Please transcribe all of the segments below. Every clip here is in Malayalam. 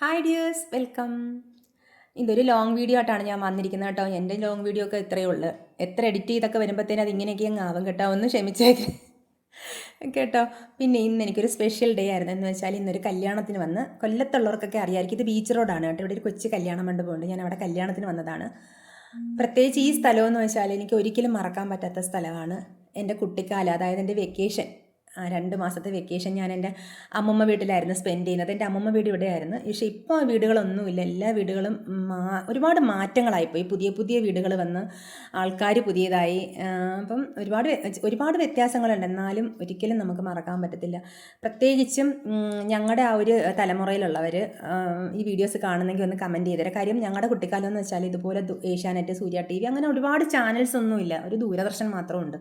Hi dears, welcome. ഇതൊരു ലോങ് വീഡിയോ ആയിട്ടാണ് ഞാൻ വന്നിരിക്കുന്നത് കേട്ടോ. എൻ്റെ ലോങ് വീഡിയോ ഒക്കെ ഇത്രയേ ഉള്ളൂ. എത്ര എഡിറ്റ് ചെയ്തൊക്കെ വരുമ്പോഴത്തേനും അത് ഇങ്ങനെയൊക്കെ അങ്ങ് ആവും കേട്ടോ. ഒന്ന് ക്ഷമിച്ചേക്ക് കേട്ടോ. പിന്നെ ഇന്ന് എനിക്കൊരു സ്പെഷ്യൽ ഡേ ആയിരുന്നു. എന്ന് വെച്ചാൽ ഇന്നൊരു കല്യാണത്തിന് വന്ന്, കൊല്ലത്തുള്ളവർക്കൊക്കെ അറിയാമായിരിക്കും, ഇത് ബീച്ച് റോഡാണ് കേട്ടോ. ഇവിടെ ഒരു കൊച്ചു കല്യാണ മണ്ഡപമുണ്ട്. ഞാൻ അവിടെ കല്യാണത്തിന് വന്നതാണ്. പ്രത്യേകിച്ച് ഈ സ്ഥലമെന്ന് വെച്ചാൽ എനിക്ക് ഒരിക്കലും മറക്കാൻ പറ്റാത്ത സ്ഥലമാണ്. എൻ്റെ കുട്ടിക്കാലം, അതായത് എൻ്റെ വെക്കേഷൻ, 2 മാസത്തെ വെക്കേഷൻ ഞാൻ എൻ്റെ അമ്മമ്മ വീട്ടിലായിരുന്നു സ്പെൻഡ് ചെയ്യുന്നത്. എൻ്റെ അമ്മമ്മ വീട് ഇവിടെയായിരുന്നു. പക്ഷേ ഇപ്പോൾ വീടുകളൊന്നുമില്ല. എല്ലാ വീടുകളും ഒരുപാട് മാറ്റങ്ങളായിപ്പോയി. പുതിയ പുതിയ വീടുകൾ വന്ന് ആൾക്കാർ പുതിയതായി. അപ്പം ഒരുപാട് വ്യത്യാസങ്ങളുണ്ട്. എന്നാലും ഒരിക്കലും നമുക്ക് മറക്കാൻ പറ്റത്തില്ല. പ്രത്യേകിച്ചും ഞങ്ങളുടെ ആ ഒരു തലമുറയിലുള്ളവർ ഈ വീഡിയോസ് കാണുന്നെങ്കിൽ ഒന്ന് കമൻറ്റ് ചെയ്തേരെ. കാര്യം ഞങ്ങളുടെ കുട്ടിക്കാലം എന്ന് വെച്ചാൽ ഇതുപോലെ ഏഷ്യാനെറ്റ്, സൂര്യ TV അങ്ങനെ ഒരുപാട് ചാനൽസ് ഒന്നുമില്ല. ഒരു ദൂരദർശൻ മാത്രമുണ്ട്.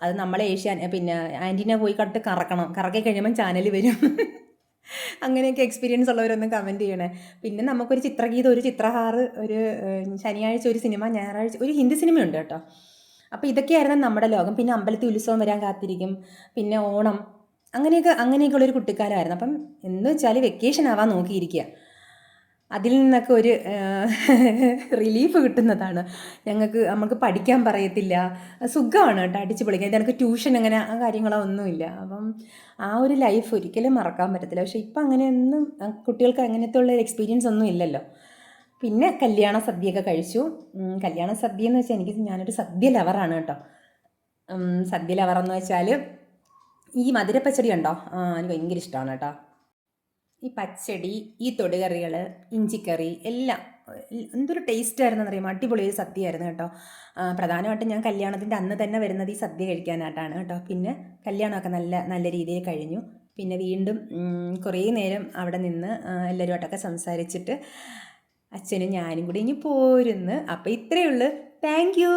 അത് നമ്മളെ പിന്നെ ആൻറ്റിനെ പോയി കണ്ടിട്ട് കറക്കി കഴിയുമ്പം ചാനൽ വരും. അങ്ങനെയൊക്കെ എക്സ്പീരിയൻസ് ഉള്ളവരൊന്നും കമൻറ്റ് ചെയ്യണേ. പിന്നെ നമുക്കൊരു ചിത്രഗീതം, ഒരു ചിത്രഹാർ, ഒരു ശനിയാഴ്ച ഒരു സിനിമ, ഞായറാഴ്ച ഒരു ഹിന്ദി സിനിമയുണ്ട് കേട്ടോ. അപ്പോൾ ഇതൊക്കെയായിരുന്നു നമ്മുടെ ലോകം. പിന്നെ അമ്പലത്തിൽ ഉത്സവം വരാൻ കാത്തിരിക്കും, പിന്നെ ഓണം, അങ്ങനെയൊക്കെയുള്ളൊരു കുട്ടിക്കാലമായിരുന്നു. അപ്പം എന്ന് വെച്ചാൽ വെക്കേഷൻ ആവാൻ നോക്കിയിരിക്കുക. അതിൽ നിന്നൊക്കെ ഒരു റിലീഫ് കിട്ടുന്നതാണ് നമുക്ക് പഠിക്കാൻ പറയത്തില്ല, സുഖമാണ് കേട്ടോ, അടിച്ച് പൊളിക്കാൻ. എനിക്ക് ട്യൂഷൻ അങ്ങനെ ആ കാര്യങ്ങളോ ഒന്നുമില്ല. അപ്പം ആ ഒരു ലൈഫ് ഒരിക്കലും മറക്കാൻ പറ്റത്തില്ല. പക്ഷേ ഇപ്പം അങ്ങനെയൊന്നും കുട്ടികൾക്ക് അങ്ങനത്തെ ഉള്ള എക്സ്പീരിയൻസ് ഒന്നും ഇല്ലല്ലോ. പിന്നെ കല്യാണ സദ്യയൊക്കെ കഴിച്ചു. കല്യാണ സദ്യ എന്ന് വെച്ചാൽ ഞാനൊരു സദ്യ ലവറാണ് കേട്ടോ. സദ്യ ലവറെന്ന് വെച്ചാൽ ഈ മധുരപ്പച്ചടി ഉണ്ടോ, എനിക്ക് ഭയങ്കര ഇഷ്ടമാണ് കേട്ടോ. ഈ പച്ചടി, ഈ തൊടുകറികൾ, ഇഞ്ചിക്കറി എല്ലാം എന്തൊരു ടേസ്റ്റായിരുന്നു എന്നറിയാം. അടിപൊളി ഒരു സദ്യയായിരുന്നു കേട്ടോ. പ്രധാനമായിട്ടും ഞാൻ കല്യാണത്തിൻ്റെ അന്ന് തന്നെ വരുന്നത് ഈ സദ്യ കഴിക്കാനായിട്ടാണ് കേട്ടോ. പിന്നെ കല്യാണമൊക്കെ നല്ല നല്ല രീതിയിൽ കഴിഞ്ഞു. പിന്നെ വീണ്ടും കുറേ നേരം അവിടെ നിന്ന് എല്ലാവരുമായിട്ടൊക്കെ സംസാരിച്ചിട്ട് അച്ഛനും ഞാനും കൂടി ഇനി പോരുന്നു. അപ്പോൾ ഇത്രയേ ഉള്ളൂ. Thank you.